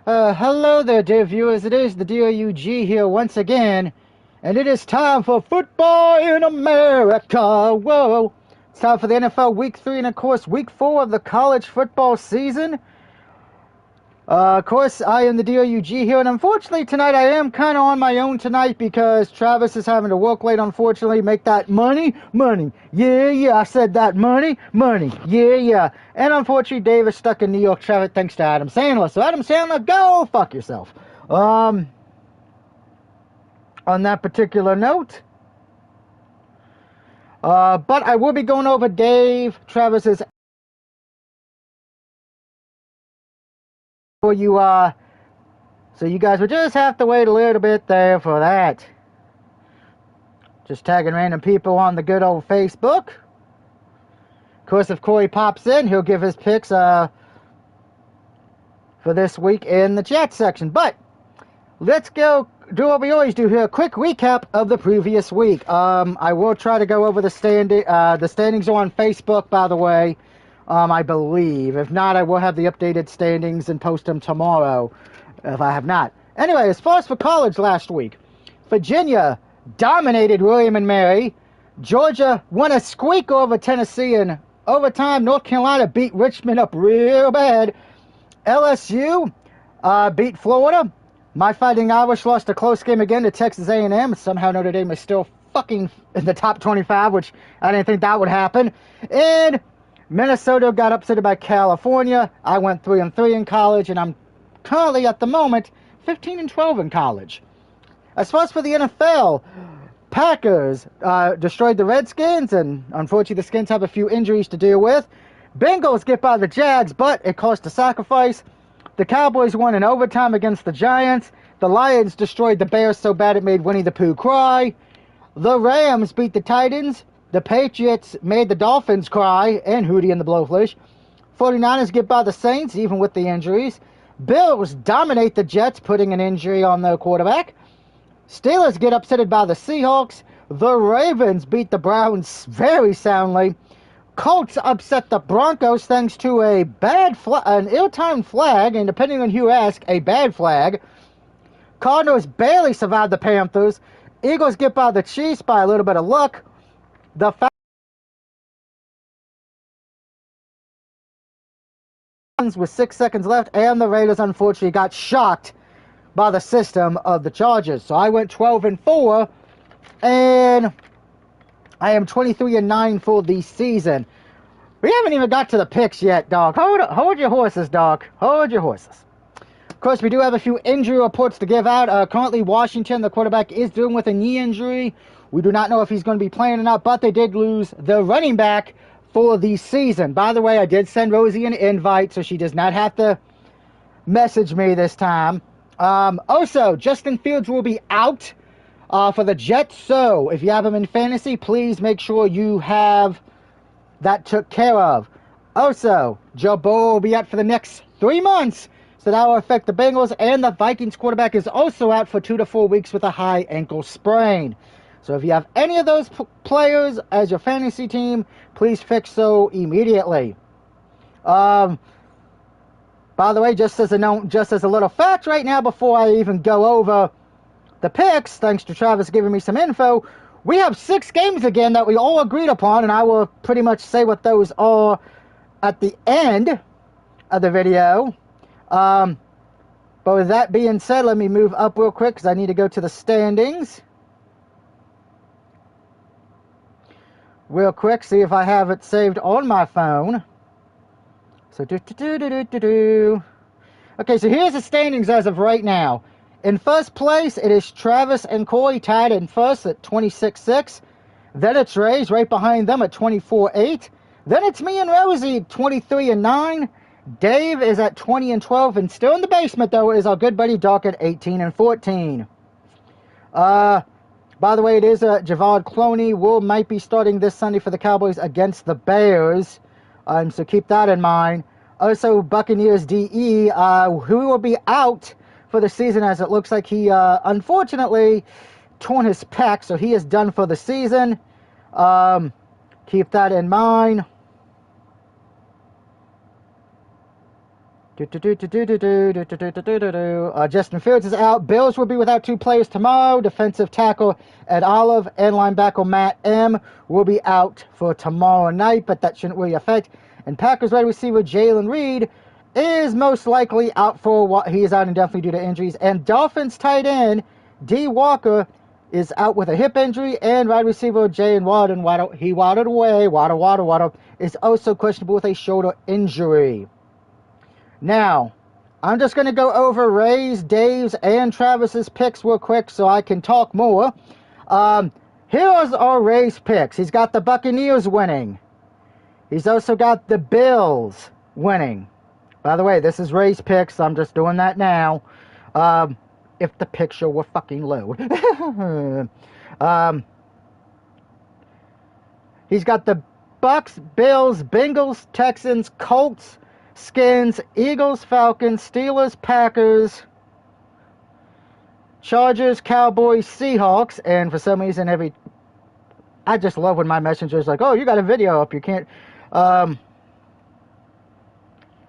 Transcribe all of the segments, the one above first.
Hello there, dear viewers. It is the DOUG here once again, and it is time for football in America. Whoa! It's time for the NFL Week 3 and, of course, Week 4 of the college football season. Of course, I am the DOUG here, and unfortunately tonight I am kind of on my own tonight because Travis is having to work late, unfortunately, make that money, yeah, I said that, money, yeah. And unfortunately, Dave is stuck in New York traffic thanks to Adam Sandler. So Adam Sandler, go fuck yourself. On that particular note, but I will be going over Travis's for you, so you guys will just have to wait a little bit there for that. Just tagging random people on the good old Facebook. Of course, if Corey pops in, he'll give his picks, for this week in the chat section. But, let's go do what we always do here, a quick recap of the previous week. I will try to go over the standings are on Facebook, by the way. I believe. If not, I will have the updated standings and post them tomorrow, if I have not. Anyway, as far as for college last week, Virginia dominated William & Mary. Georgia won a squeak over Tennessee in overtime. North Carolina beat Richmond up real bad. LSU beat Florida. My Fighting Irish lost a close game again to Texas A&M. Somehow Notre Dame is still fucking in the top 25, which I didn't think that would happen. And Minnesota got upset by California. I went 3-3 in college, and I'm currently, at the moment, 15-12 in college. As far as for the NFL, Packers destroyed the Redskins, and unfortunately the Skins have a few injuries to deal with. Bengals get by the Jags, but it cost a sacrifice. The Cowboys won in overtime against the Giants. The Lions destroyed the Bears so bad it made Winnie the Pooh cry. The Rams beat the Titans. The Patriots made the Dolphins cry, and Hootie and the Blowfish. 49ers get by the Saints, even with the injuries. Bills dominate the Jets, putting an injury on their quarterback. Steelers get upsetted by the Seahawks. The Ravens beat the Browns very soundly. Colts upset the Broncos thanks to an ill-timed flag, and depending on who you ask, a bad flag. Cardinals barely survived the Panthers. Eagles get by the Chiefs by a little bit of luck. The Falcons with 6 seconds left, and the Raiders unfortunately got shocked by the system of the Chargers. So I went 12-4, and I am 23-9 for the season. We haven't even got to the picks yet, dog. Hold your horses, dog. Hold your horses. Of course, we do have a few injury reports to give out. Currently, Washington, the quarterback, is dealing with a knee injury. We do not know if he's going to be playing or not, but they did lose the running back for the season. By the way, I did send Rosie an invite, so she does not have to message me this time. Also, Justin Fields will be out for the Jets, so if you have him in fantasy, please make sure you have that took care of. Also, Joe Burrow will be out for the next 3 months, so that will affect the Bengals, and the Vikings quarterback is also out for 2 to 4 weeks with a high ankle sprain. So if you have any of those players as your fantasy team, please fix so immediately. By the way, just as a little fact right now, before I even go over the picks, thanks to Travis giving me some info, we have 6 games again that we all agreed upon, and I will pretty much say what those are at the end of the video. But with that being said, let me move up real quick because I need to go to the standings. Real quick, see if I have it saved on my phone. So, okay, so here's the standings as of right now. In first place, it is Travis and Corey tied in first at 26-6. Then it's Ray's right behind them at 24-8. Then it's me and Rosie, 23-9. Dave is at 20-12, and still in the basement, though, is our good buddy Doc at 18-14. By the way, it is Javad Cloney might be starting this Sunday for the Cowboys against the Bears, so keep that in mind. Also, Buccaneers DE, who will be out for the season, as it looks like he, unfortunately, torn his pec, so he is done for the season. Keep that in mind. Justin Fields is out. Bills will be without 2 players tomorrow. Defensive tackle Ed Olive and linebacker Matt M. will be out for tomorrow night, but that shouldn't really affect. And Packers wide receiver Jalen Reed is most likely out for what he is out indefinitely due to injuries. And Dolphins tight end D. Walker is out with a hip injury, and wide receiver Jalen Waddle, he waddled away. Waddle is also questionable with a shoulder injury. Now, I'm just going to go over Ray's, Dave's, and Travis's picks real quick so I can talk more. Here's our Ray's picks. He's got the Buccaneers winning. He's also got the Bills winning. By the way, this is Ray's picks, so I'm just doing that now. If the picture will fucking load. He's got the Bucks, Bills, Bengals, Texans, Colts, Skins, Eagles, Falcons, Steelers, Packers, Chargers, Cowboys, Seahawks, and for some reason I just love when my messenger's like, oh, you got a video up, you can't,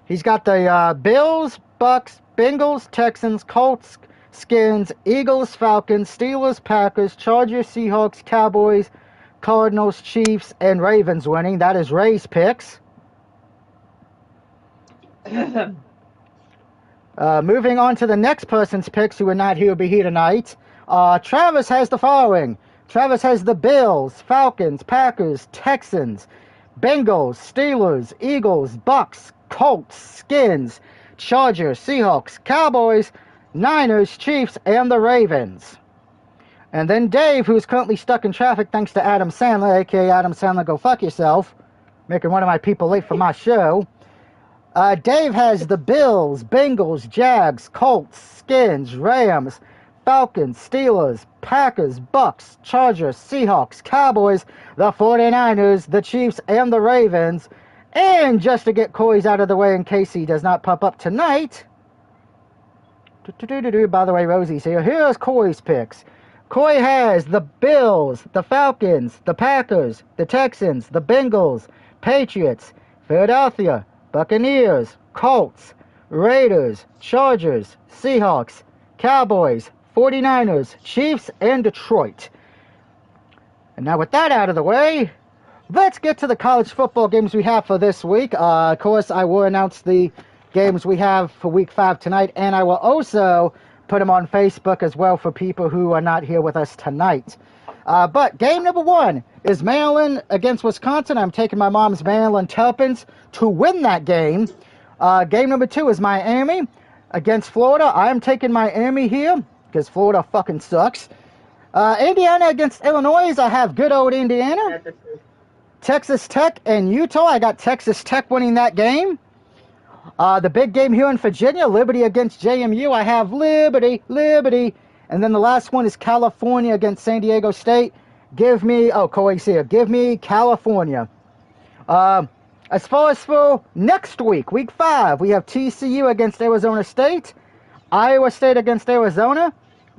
he's got the Bills, Bucks, Bengals, Texans, Colts, Skins, Eagles, Falcons, Steelers, Packers, Chargers, Seahawks, Cowboys, Cardinals, Chiefs, and Ravens winning. That is Ray's picks. Moving on to the next person's picks who are not here, will be here tonight. Travis has the following. Travis has the Bills, Falcons, Packers, Texans, Bengals, Steelers, Eagles, Bucks, Colts, Skins, Chargers, Seahawks, Cowboys, Niners, Chiefs, and the Ravens. And then Dave, who's currently stuck in traffic thanks to Adam Sandler, aka Adam Sandler, go fuck yourself, making one of my people late for my show. Dave has the Bills, Bengals, Jags, Colts, Skins, Rams, Falcons, Steelers, Packers, Bucks, Chargers, Seahawks, Cowboys, the 49ers, the Chiefs, and the Ravens. And just to get Corey's out of the way in case he does not pop up tonight, by the way, Rosie's here. Here's Corey's picks. Corey has the Bills, the Falcons, the Packers, the Texans, the Bengals, Patriots, Philadelphia, Buccaneers, Colts, Raiders, Chargers, Seahawks, Cowboys, 49ers, Chiefs, and Detroit. And now with that out of the way, let's get to the college football games we have for this week. Of course, I will announce the games we have for Week 5 tonight, and I will also put them on Facebook as well for people who are not here with us tonight. But game number 1 is Maryland against Wisconsin. I'm taking my mom's Maryland Terrapins to win that game. Game number 2 is Miami against Florida. I'm taking Miami here because Florida fucking sucks. Indiana against Illinois. I have good old Indiana. Texas Tech and Utah. I got Texas Tech winning that game. The big game here in Virginia, Liberty against JMU. I have Liberty. And then the last one is California against San Diego State. Give me, Corey's here. Give me California. As far as for next week, Week 5, we have TCU against Arizona State, Iowa State against Arizona,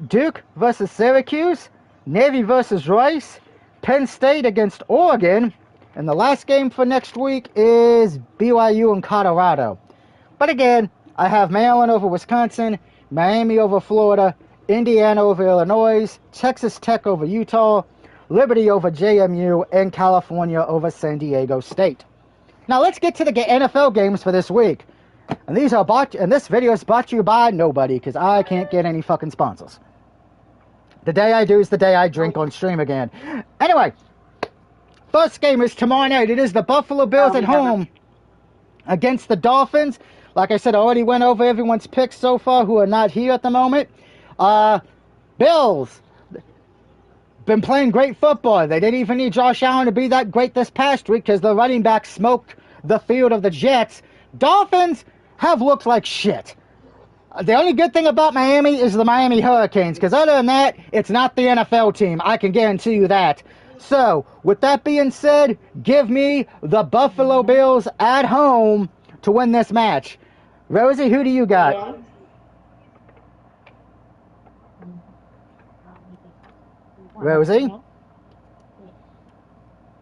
Duke versus Syracuse, Navy versus Rice, Penn State against Oregon, and the last game for next week is BYU and Colorado. But again, I have Maryland over Wisconsin, Miami over Florida, Indiana over Illinois, Texas Tech over Utah, Liberty over JMU, and California over San Diego State. Now let's get to the NFL games for this week. And this video is brought to you by nobody, because I can't get any fucking sponsors. The day I do is the day I drink on stream again. Anyway, first game is tomorrow night. It is the Buffalo Bills at home against the Dolphins. Like I said, I already went over everyone's picks so far who are not here at the moment. Bills been playing great football. They didn't even need Josh Allen to be that great this past week because the running back smoked the field of the Jets. Dolphins have looked like shit. The only good thing about Miami is the Miami Hurricanes, because other than that, it's not the NFL team. I can guarantee you that. So, with that being said, give me the Buffalo Bills at home to win this match. Rosie, who do you got? Rosie?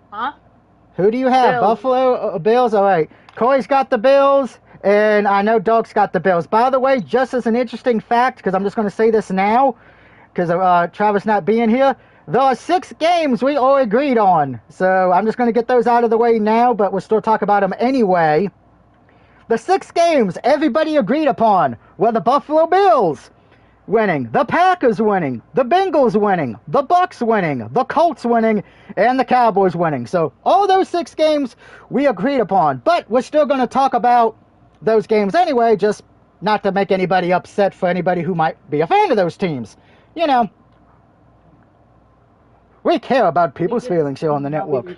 Huh? Who do you have? Bills. Buffalo Bills? All right. Corey's got the Bills, and I know Doug's got the Bills. By the way, just as an interesting fact, because I'm just going to say this now, because of Travis not being here, there are 6 games we all agreed on. So I'm just going to get those out of the way now, but we'll still talk about them anyway. The 6 games everybody agreed upon were the Buffalo Bills winning, the Packers winning, the Bengals winning, the Bucks winning, the Colts winning, and the Cowboys winning. So all those 6 games we agreed upon. But we're still going to talk about those games anyway, just not to make anybody upset for anybody who might be a fan of those teams. You know, we care about people's feelings here on the network.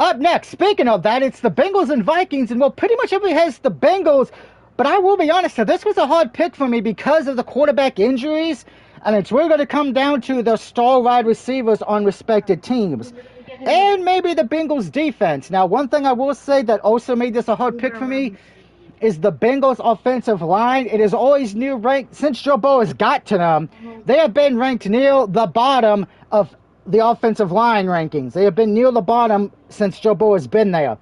Up next, speaking of that, it's the Bengals and Vikings, and well, pretty much everybody has the Bengals, but I will be honest, this was a hard pick for me because of the quarterback injuries, and it's really going to come down to the star wide receivers on respected teams, and maybe the Bengals defense. Now, one thing I will say that also made this a hard pick for me is the Bengals offensive line. It is always near ranked, since Joe Burrow has got to them, they have been ranked near the bottom of the offensive line rankings. They have been near the bottom since Joe Burrow has been there.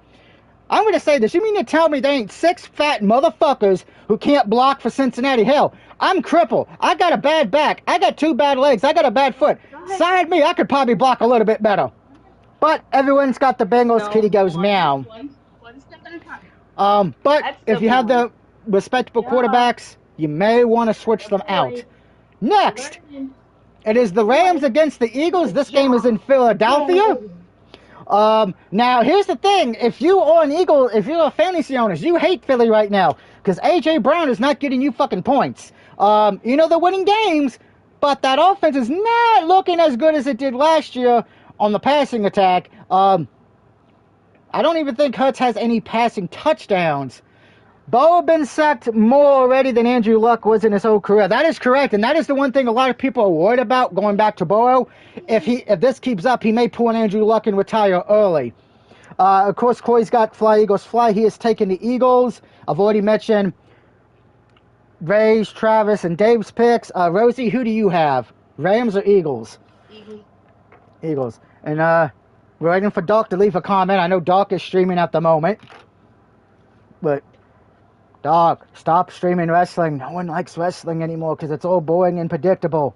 I'm going to say this. You mean to tell me there ain't 6 fat motherfuckers who can't block for Cincinnati? Hell, I'm crippled. I got a bad back. I got 2 bad legs. I got a bad foot. Side me, I could probably block a little bit better. But everyone's got the Bengals. No, Kitty goes meow. But if you have the respectable quarterbacks, you may want to switch them out. Next, it is the Rams against the Eagles. This game is in Philadelphia. Now, here's the thing. If you are an Eagle, if you're a fantasy owner, you hate Philly right now because A.J. Brown is not getting you fucking points. You know, they're winning games, but that offense is not looking as good as it did last year on the passing attack. I don't even think Hurts has any passing touchdowns. Bo been sacked more already than Andrew Luck was in his whole career. That is correct, and that is the one thing a lot of people are worried about going back to Burrow. If this keeps up, he may pull an Andrew Luck and retire early. Of course, Corey's got Fly Eagles Fly. He has taken the Eagles. I've already mentioned Ray's, Travis, and Dave's picks. Rosie, who do you have? Rams or Eagles? Eagles. And we're waiting for Doc to leave a comment. I know Doc is streaming at the moment, but Doc, stop streaming wrestling. No one likes wrestling anymore because it's all boring and predictable.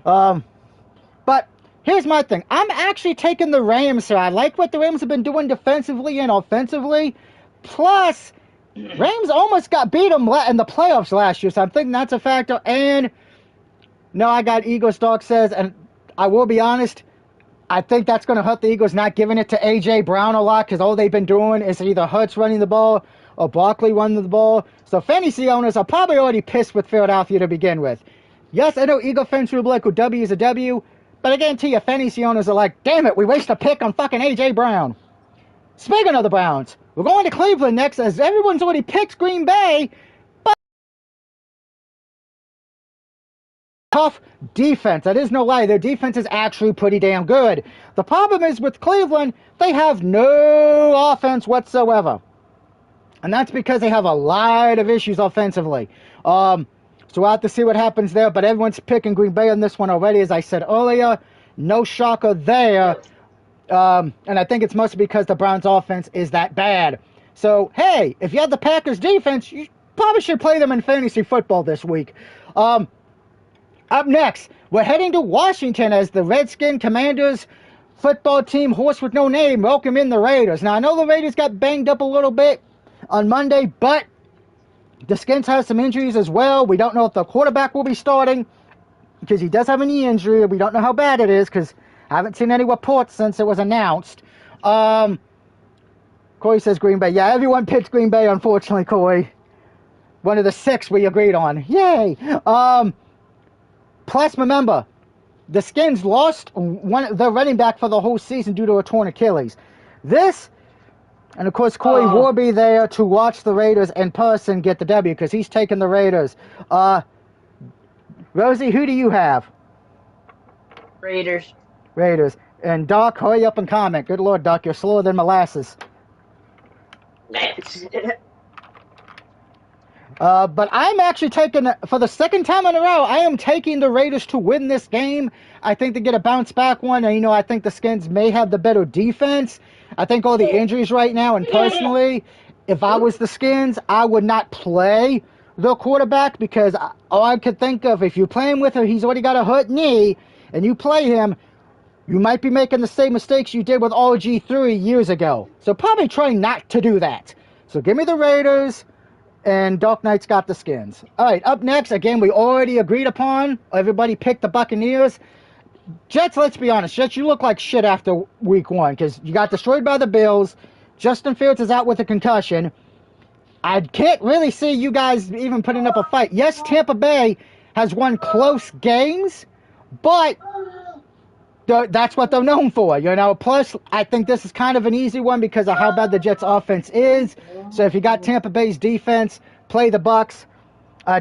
But here's my thing. I'm actually taking the Rams here. I like what the Rams have been doing defensively and offensively. Plus, Rams almost got beat them in the playoffs last year, so I'm thinking that's a factor. And, no, I got Eagles, Doc says, and I will be honest, I think that's going to hurt the Eagles not giving it to A.J. Brown a lot because all they've been doing is either Hurts running the ball or Barkley running the ball. So fantasy owners are probably already pissed with Philadelphia to begin with. Yes, I know Eagle fans will be like, well, W is a W, but I guarantee you fantasy owners are like, damn it, we wasted a pick on fucking A.J. Brown. Speaking of the Browns, we're going to Cleveland next as everyone's already picked Green Bay, but tough defense. That is no lie. Their defense is actually pretty damn good. The problem is with Cleveland, they have no offense whatsoever. And that's because they have a lot of issues offensively. So we'll have to see what happens there. But everyone's picking Green Bay on this one already, as I said earlier. No shocker there. And I think it's mostly because the Browns' offense is that bad. So, hey, if you have the Packers' defense, you probably should play them in fantasy football this week. Up next, we're heading to Washington as the Redskin Commanders football team, horse with no name, welcome in the Raiders. Now, I know the Raiders got banged up a little bit on Monday, but the Skins have some injuries as well. We don't know if the quarterback will be starting because he does have a knee injury. We don't know how bad it is because I haven't seen any reports since it was announced. Corey says Green Bay. Yeah, everyone picked Green Bay, unfortunately, Corey. One of the 6 we agreed on. Yay! Plus, remember, the Skins lost their running back for the whole season due to a torn Achilles. And of course, Corey will be there to watch the Raiders in person get the W because he's taking the Raiders. Rosie, who do you have? Raiders. And Doc, hurry up and comment. Good Lord, Doc, you're slower than molasses. But I'm actually taking, for the second time in a row, I am taking the Raiders to win this game. I think they get a bounce back one. And, you know, I think the Skins may have the better defense. I think all the injuries right now, and personally, if I was the Skins, I would not play the quarterback because all I could think of, if you're playing with him, he's already got a hurt knee, and you play him, you might be making the same mistakes you did with RG3 years ago. So probably try not to do that. So give me the Raiders. And Dark Knight's got the Skins. All right, up next, again, we already agreed upon. Everybody picked the Buccaneers. Jets, let's be honest. Jets, you look like shit after week 1 because you got destroyed by the Bills. Justin Fields is out with a concussion. I can't really see you guys even putting up a fight. Yes, Tampa Bay has won close games, but that's what they're known for, you know. Plus, I think this is kind of an easy one because of how bad the Jets' offense is. So if you got Tampa Bay's defense, play the Bucs.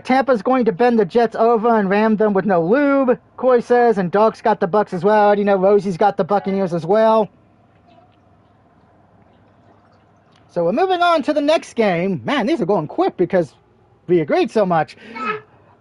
Tampa's going to bend the Jets over and ram them with no lube, Corey says, and Dog's got the Bucs as well. I already know Rosie's got the Buccaneers as well. So we're moving on to the next game. Man, these are going quick because we agreed so much.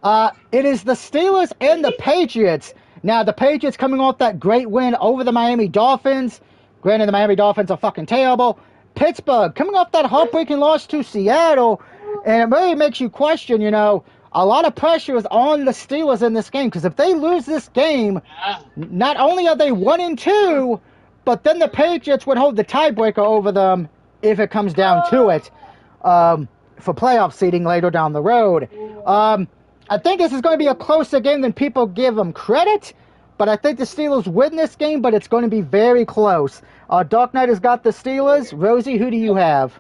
It is the Steelers and the Patriots. Now, the Patriots coming off that great win over the Miami Dolphins. Granted, the Miami Dolphins are fucking terrible. Pittsburgh coming off that heartbreaking loss to Seattle. And it really makes you question, you know, a lot of pressure is on the Steelers in this game. Because if they lose this game, not only are they 1-2, but then the Patriots would hold the tiebreaker over them if it comes down to it for playoff seeding later down the road. I think this is going to be a closer game than people give them credit, but I think the Steelers win this game, but it's going to be very close. Dark Knight has got the Steelers. Rosie, who do you have?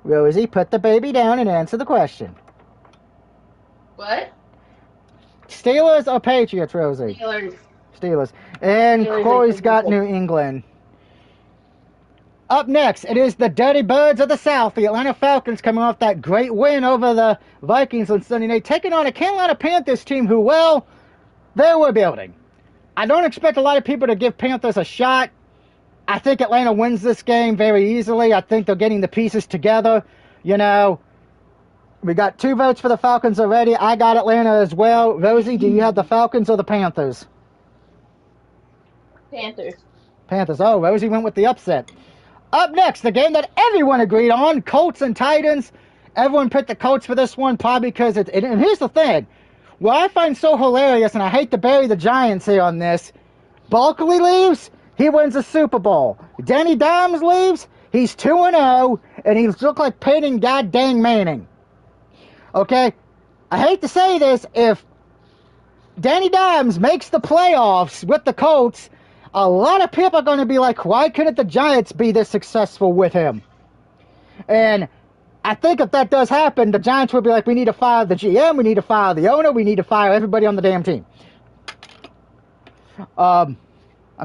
Rosie, put the baby down and answer the question. What? Steelers or Patriots, Rosie? Steelers. And Steelers, Corey's got New England. Up next, it is the Dirty Birds of the South, the Atlanta Falcons, coming off that great win over the Vikings on Sunday night, taking on a Carolina Panthers team who, well, they're rebuilding. I don't expect a lot of people to give Panthers a shot. I think Atlanta wins this game very easily. I think they're getting the pieces together. You know, we got 2 votes for the Falcons already. I got Atlanta as well. Rosie, do you have the Falcons or the Panthers? Panthers. Panthers. Oh, Rosie went with the upset. Up next, the game that everyone agreed on, Colts and Titans. Everyone picked the Colts for this one, probably because and here's the thing. What I find so hilarious, and I hate to bury the Giants here on this, Barkley leaves, he wins the Super Bowl. Danny Dimes leaves, he's 2-0, and he looks like Peyton goddamn Manning. Okay? I hate to say this, if Danny Dimes makes the playoffs with the Colts, a lot of people are going to be like, why couldn't the Giants be this successful with him? And I think if that does happen, the Giants will be like, we need to fire the GM, we need to fire the owner, we need to fire everybody on the damn team. I'm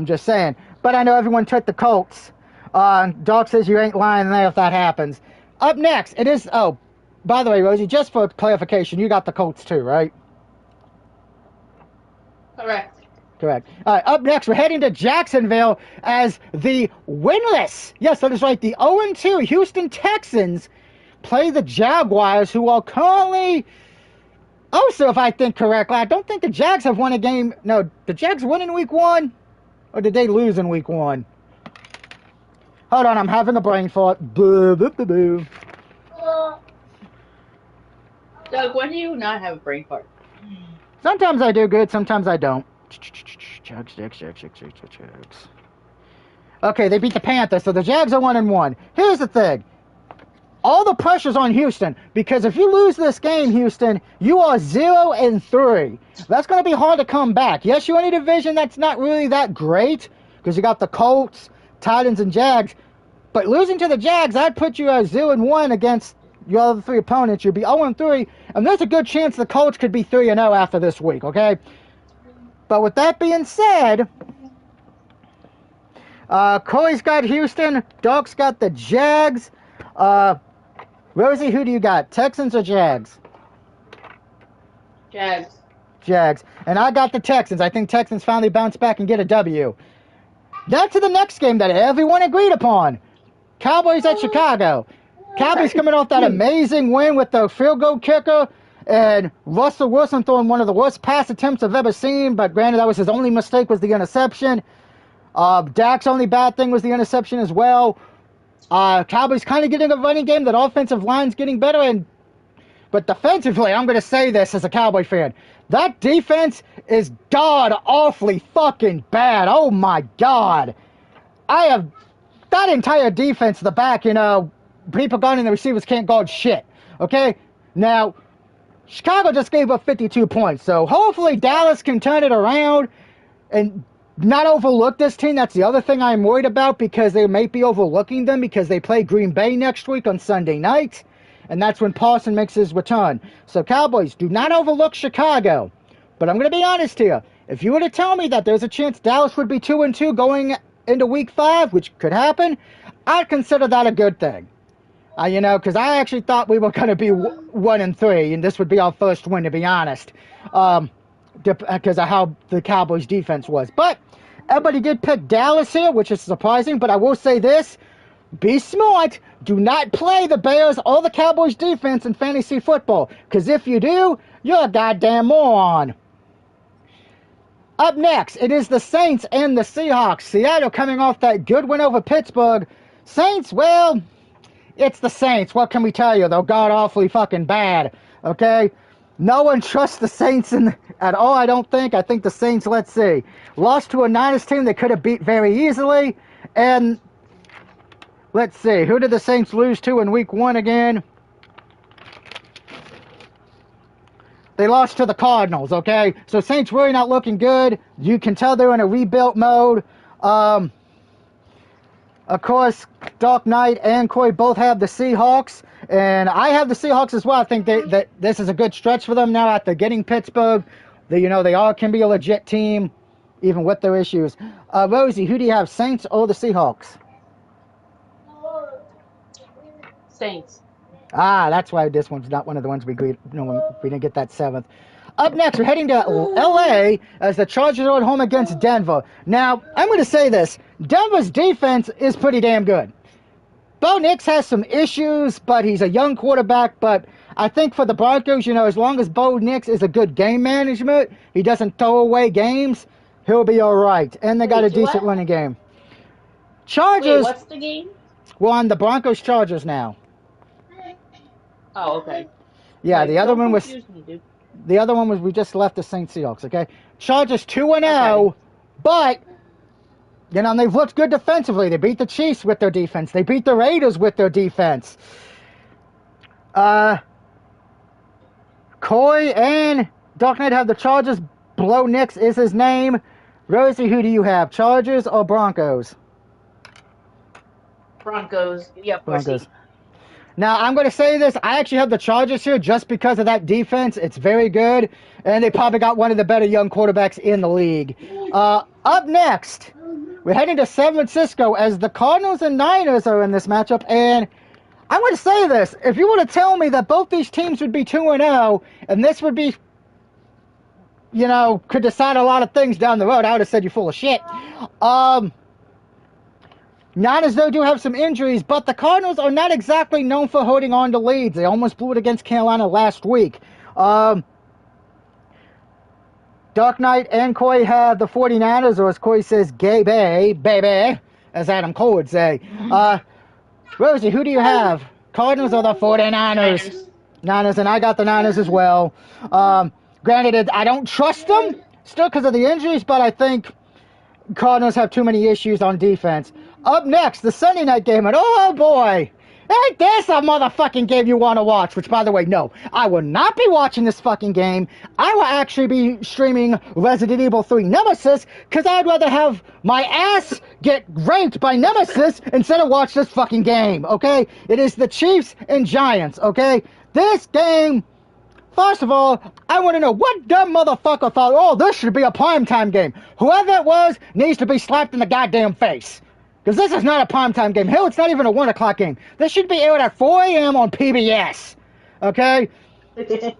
just saying. But I know everyone took the Colts. Doc says you ain't lying there if that happens. Up next, it is, oh, by the way, Rosie, just for clarification, you got the Colts too, right? Correct. Correct. All right, up next, we're heading to Jacksonville as the winless, yes, that is right, the 0-2 Houston Texans play the Jaguars, who are currently, also, if I think correctly, I don't think the Jags have won a game. No, the Jags won in week 1, or did they lose in week 1? Hold on, I'm having a brain fart. Boo, boo, boo, boo. Doug, when do you not have a brain fart? Sometimes I do good, sometimes I don't. Jags. Okay, they beat the Panthers, so the Jags are 1-1. Here's the thing. All the pressure's on Houston, because if you lose this game, Houston, you are 0-3. That's going to be hard to come back. Yes, you're in a division that's not really that great, because you got the Colts, Titans, and Jags. But losing to the Jags, I'd put you at 0-1 against your other 3 opponents. You'd be 0-3, and there's a good chance the Colts could be 3-0 after this week, okay? But with that being said, Corey's got Houston, Doc's got the Jags. Rosie, who do you got? Texans or Jags? Jags. Jags. And I got the Texans. I think Texans finally bounce back and get a W. Now to the next game that everyone agreed upon. Cowboys at Chicago. Cowboys coming off that amazing win with the field goal kicker and Russell Wilson throwing one of the worst pass attempts I've ever seen, but granted that was his only mistake was the interception. Dak's only bad thing was the interception as well. Cowboys kind of getting a running game. That offensive line's getting better, but defensively, I'm going to say this as a Cowboy fan. That defense is god-awfully fucking bad. Oh, my God. That entire defense, the back, people guarding the receivers can't guard shit. Okay? Now, Chicago just gave up 52 points, so hopefully Dallas can turn it around and not overlook this team. That's the other thing I'm worried about, because they may be overlooking them because they play Green Bay next week on Sunday night, and that's when Parson makes his return. So Cowboys, do not overlook Chicago. But I'm going to be honest here. If you were to tell me that there's a chance Dallas would be 2-2 going into Week 5, which could happen, I'd consider that a good thing. Because I actually thought we were going to be 1-3, and this would be our first win, to be honest, because of how the Cowboys' defense was. But everybody did pick Dallas here, which is surprising. But I will say this. Be smart. Do not play the Bears or the Cowboys defense in fantasy football, because if you do, you're a goddamn moron. Up next, it is the Saints and the Seahawks. Seattle coming off that good win over Pittsburgh. Saints, well, it's the Saints. What can we tell you? They're god-awfully fucking bad, okay? No one trusts the Saints at all, I don't think. I think the Saints, let's see, lost to a Niners team they could have beat very easily, and let's see, who did the Saints lose to in Week 1 again? They lost to the Cardinals, okay? So Saints really not looking good. You can tell they're in a rebuild mode. Of course, Dark Knight and Corey both have the Seahawks. And I have the Seahawks as well. I think that this is a good stretch for them now after getting Pittsburgh. They all can be a legit team, even with their issues. Rosie, who do you have, Saints or the Seahawks? Saints. That's why this one's not one of the ones we didn't get that 7th. Up next, we're heading to L.A. as the Chargers are at home against Denver. Now, I'm going to say this. Denver's defense is pretty damn good. Bo Nix has some issues, but he's a young quarterback. But I think for the Broncos, as long as Bo Nix is a good game management, he doesn't throw away games, he'll be all right. And they got a decent running game. Chargers. Wait, what's the game? We're on the Broncos-Chargers now. Oh, okay. Yeah, Like, the other one was... me, dude. The other one was we just left the Saints Seahawks, okay? Chargers 2-0, Okay. but, they've looked good defensively. They beat the Chiefs with their defense. They beat the Raiders with their defense. Coy and Dark Knight have the Chargers. Blow Nix is his name. Rosie, who do you have, Chargers or Broncos? Broncos. Yep, Broncos. Now, I'm going to say this. I actually have the Chargers here just because of that defense. It's very good. And they probably got one of the better young quarterbacks in the league. Up next, we're heading to San Francisco as the Cardinals and Niners are in this matchup. And I'm going to say this. If you were to tell me that both these teams would be 2-0 and this would be, could decide a lot of things down the road, I would have said you're full of shit. Niners, though, do have some injuries, but the Cardinals are not exactly known for holding on to leads. They almost blew it against Carolina last week. Dark Knight and Coy have the 49ers, or as Coy says, gay baby, as Adam Cole would say. Rosie, who do you have? Cardinals or the 49ers? Niners, and I got the Niners as well. Granted, I don't trust them, still because of the injuries, but I think Cardinals have too many issues on defense. Up next, the Sunday night game, and oh boy, ain't this a motherfucking game you want to watch? Which, by the way, no, I will not be watching this fucking game. I will actually be streaming Resident Evil 3 Nemesis, because I'd rather have my ass get raped by Nemesis instead of watch this fucking game, okay? It is the Chiefs and Giants, okay? This game... First of all, I want to know what dumb motherfucker thought, oh, this should be a primetime game. Whoever it was needs to be slapped in the goddamn face. Because this is not a primetime game. Hell, it's not even a 1 o'clock game. This should be aired at 4 a.m. on PBS. Okay? The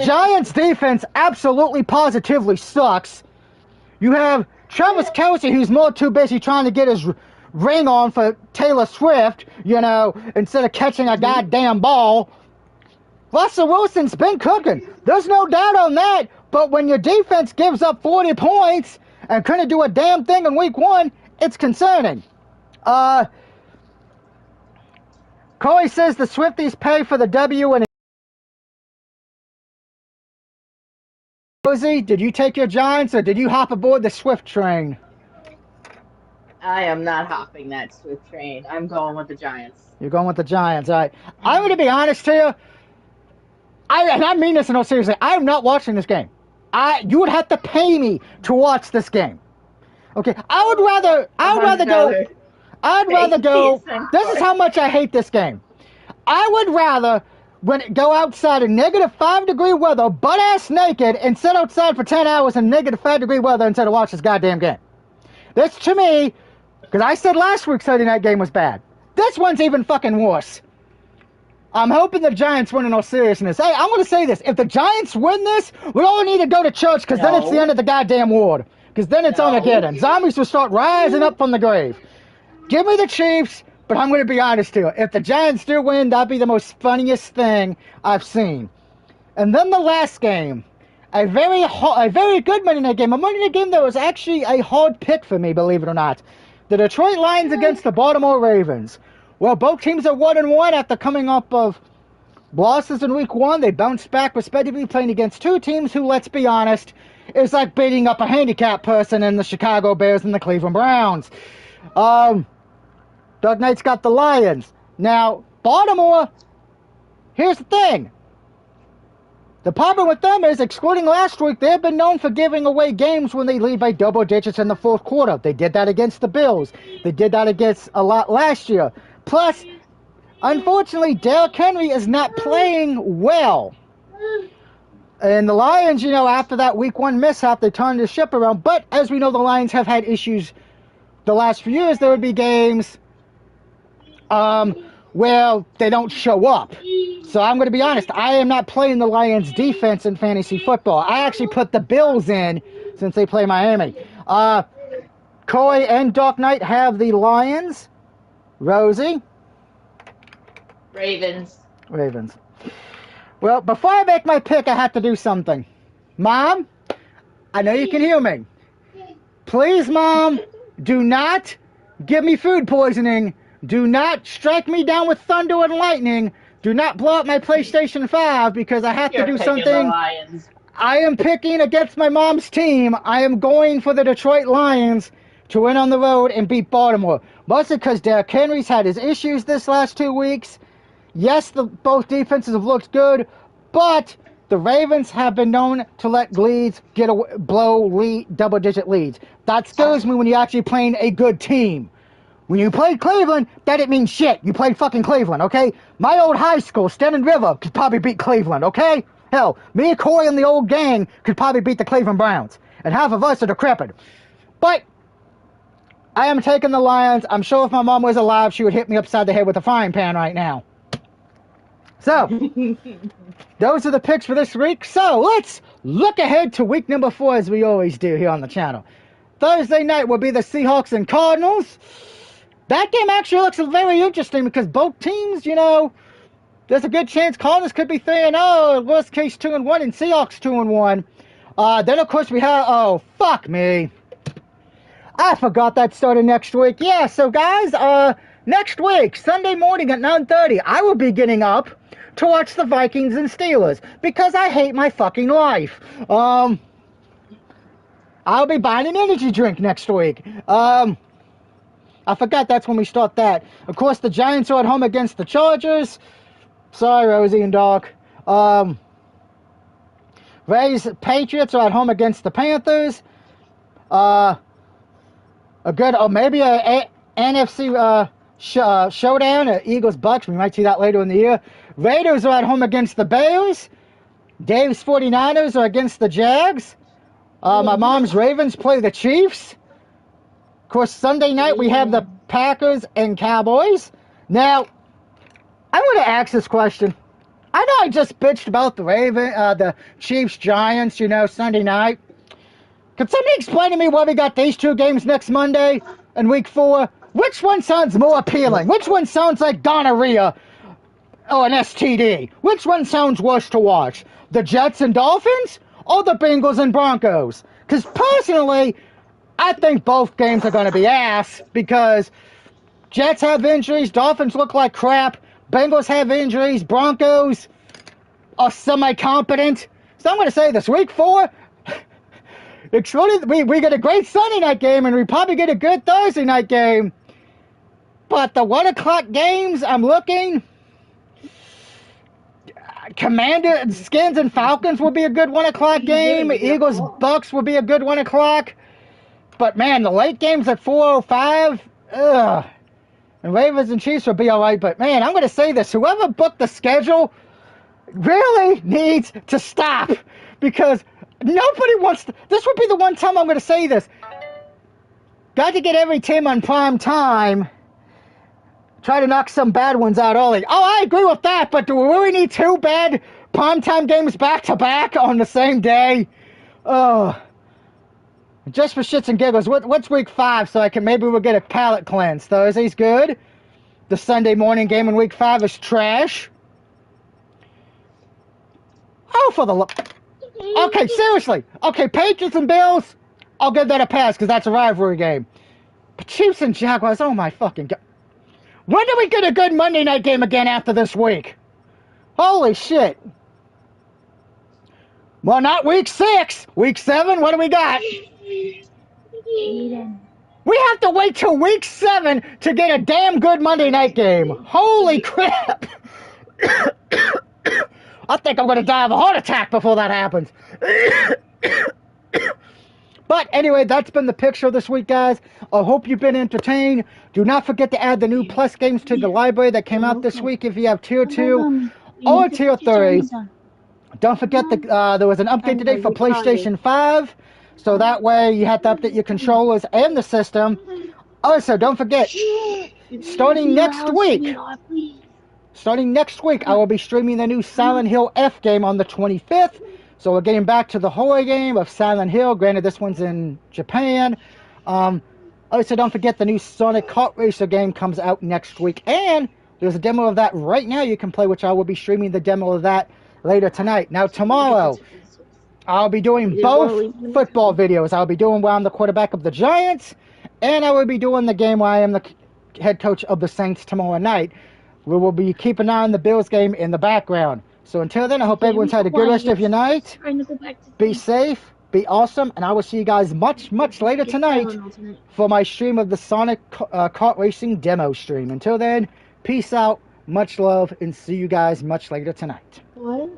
Giants' defense absolutely positively sucks. You have Travis Kelce, who's more too busy trying to get his ring on for Taylor Swift, you know, instead of catching a goddamn ball. Russell Wilson's been cooking. There's no doubt on that. But when your defense gives up 40 points and couldn't do a damn thing in week 1, it's concerning. Corey says the Swifties pay for the W and Rosie, did you take your Giants or did you hop aboard the Swift train? I am not hopping that Swift train. I'm going with the Giants. You're going with the Giants, all right. I'm going to be honest to you. And I mean this in all seriousness. I'm not watching this game. You would have to pay me to watch this game. Okay, I would rather go. This is how much I hate this game. I would rather go outside in -5-degree weather, butt-ass naked, and sit outside for 10 hours in -5-degree weather instead of watch this goddamn game. This, to me, because I said last week's Sunday night game was bad. This one's even fucking worse. I'm hoping the Giants win in all seriousness. Hey, I'm going to say this. If the Giants win this, we all need to go to church because then it's the end of the goddamn world. Because then it's Armageddon. Zombies will start rising up from the grave. Give me the Chiefs, but I'm going to be honest here. If the Giants do win, that'd be the most funniest thing I've seen. And then the last game, a very good Monday night game. A Monday night game that was actually a hard pick for me, believe it or not. The Detroit Lions against the Baltimore Ravens. Well, both teams are 1-1 after coming up of losses in week 1. They bounced back respectively, playing against two teams who, let's be honest, is like beating up a handicapped person in the Chicago Bears and the Cleveland Browns. Dark Knight's got the Lions. Now, Baltimore, here's the thing. The problem with them is, excluding last week, they've been known for giving away games when they lead by double digits in the fourth quarter. They did that against the Bills. They did that against a lot last year. Plus, unfortunately, Derrick Henry is not playing well. And the Lions, you know, after that week 1 mishap, they turned the ship around. But as we know, the Lions have had issues the last few years. There would be games where they don't show up. So I'm going to be honest, I am not playing the Lions defense in fantasy football. I actually put the Bills in since they play Miami. Coy and Dark Knight have the Lions. Rosie? Ravens. Well, before I make my pick, I have to do something. Mom, I know you can hear me. Please, Mom, do not give me food poisoning. Do not strike me down with thunder and lightning. Do not blow up my PlayStation 5 because I have to do something. I am picking against my mom's team. I am going for the Detroit Lions to win on the road and beat Baltimore. Mostly because Derrick Henry's had his issues this last 2 weeks. Yes, both defenses have looked good, but the Ravens have been known to let leads blow double-digit leads. That scares me when you're actually playing a good team. When you played Cleveland, that didn't mean shit. You played fucking Cleveland, okay? My old high school, Stanton River, could probably beat Cleveland, okay? Hell, me and Corey and the old gang could probably beat the Cleveland Browns. And half of us are decrepit. But I am taking the Lions. I'm sure if my mom was alive, she would hit me upside the head with a frying pan right now. So, those are the picks for this week. So, let's look ahead to week number 4 as we always do here on the channel. Thursday night will be the Seahawks and Cardinals. That game actually looks very interesting because both teams, you know, there's a good chance Cardinals could be 3-0, worst case 2-1, and Seahawks 2-1. Then, of course, we have, oh, fuck me. I forgot that started next week. Yeah, so guys, next week, Sunday morning at 9:30, I will be getting up to watch the Vikings and Steelers because I hate my fucking life. I'll be buying an energy drink next week. I forgot that's when we start that. Of course, the Giants are at home against the Chargers. Sorry, Rosie and Doc. Patriots are at home against the Panthers. Maybe a NFC showdown, Eagles Bucks. We might see that later in the year. Raiders are at home against the Bears. Dave's 49ers are against the Jags. My mom's Ravens play the Chiefs. Of course, Sunday night we have the Packers and Cowboys. Now, I'm going to ask this question. I know I just bitched about the Chiefs Giants, you know, Sunday night. Could somebody explain to me why we got these two games next Monday and week 4? We Which one sounds more appealing? Which one sounds like gonorrhea or an STD? Which one sounds worse to watch? The Jets and Dolphins or the Bengals and Broncos? Because personally, I think both games are going to be ass because Jets have injuries, Dolphins look like crap, Bengals have injuries, Broncos are semi-competent. So I'm going to say this, week 4, we get a great Sunday night game and we probably get a good Thursday night game. But the 1 o'clock games, I'm looking. Commander, Skins and Falcons will be a good 1 o'clock game. Eagles, Bucks will be a good 1 o'clock. But man, the late games at 4:05, ugh. And Ravens and Chiefs will be all right. But man, I'm going to say this: whoever booked the schedule really needs to stop because nobody wants to. This would be the one time I'm going to say this. Got to get every team on prime time. Try to knock some bad ones out early. Oh, I agree with that, but do we really need 2 bad primetime games back-to-back on the same day? Oh, just for shits and giggles, what's week 5 so maybe we'll get a palate cleanse? Thursday's good. The Sunday morning game in week 5 is trash. Oh, for the okay, seriously. Okay, Patriots and Bills, I'll give that a pass because that's a rivalry game. But Chiefs and Jaguars, oh my fucking God. When do we get a good Monday night game again after this week? Holy shit. Well, not week 6. Week 7, what do we got? Aiden. We have to wait till week 7 to get a damn good Monday night game. Holy crap. I think I'm going to die of a heart attack before that happens. But anyway, that's been the picture this week, guys. I hope you've been entertained. Do not forget to add the new Plus games to the library that came out this week if you have Tier 2 or Tier 3. Don't forget there was an update today for PlayStation 5. So that way you have to update your controllers and the system. Also, don't forget, starting next week, I will be streaming the new Silent Hill F game on the 25th. So we're getting back to the horror game of Silent Hill. Granted, this one's in Japan. Also, don't forget the new Sonic Kart Racer game comes out next week. And there's a demo of that right now you can play, which I will be streaming the demo of that later tonight. Now, tomorrow, I'll be doing both football videos. I'll be doing where I'm the quarterback of the Giants, and I will be doing the game where I am the head coach of the Saints tomorrow night. We will be keeping an eye on the Bills game in the background. So until then, I hope everyone's had a good rest of your night. Be safe, be awesome, and I will see you guys much, much later tonight for my stream of the Sonic Kart Racing demo stream. Until then, peace out, much love, and see you guys much later tonight. What?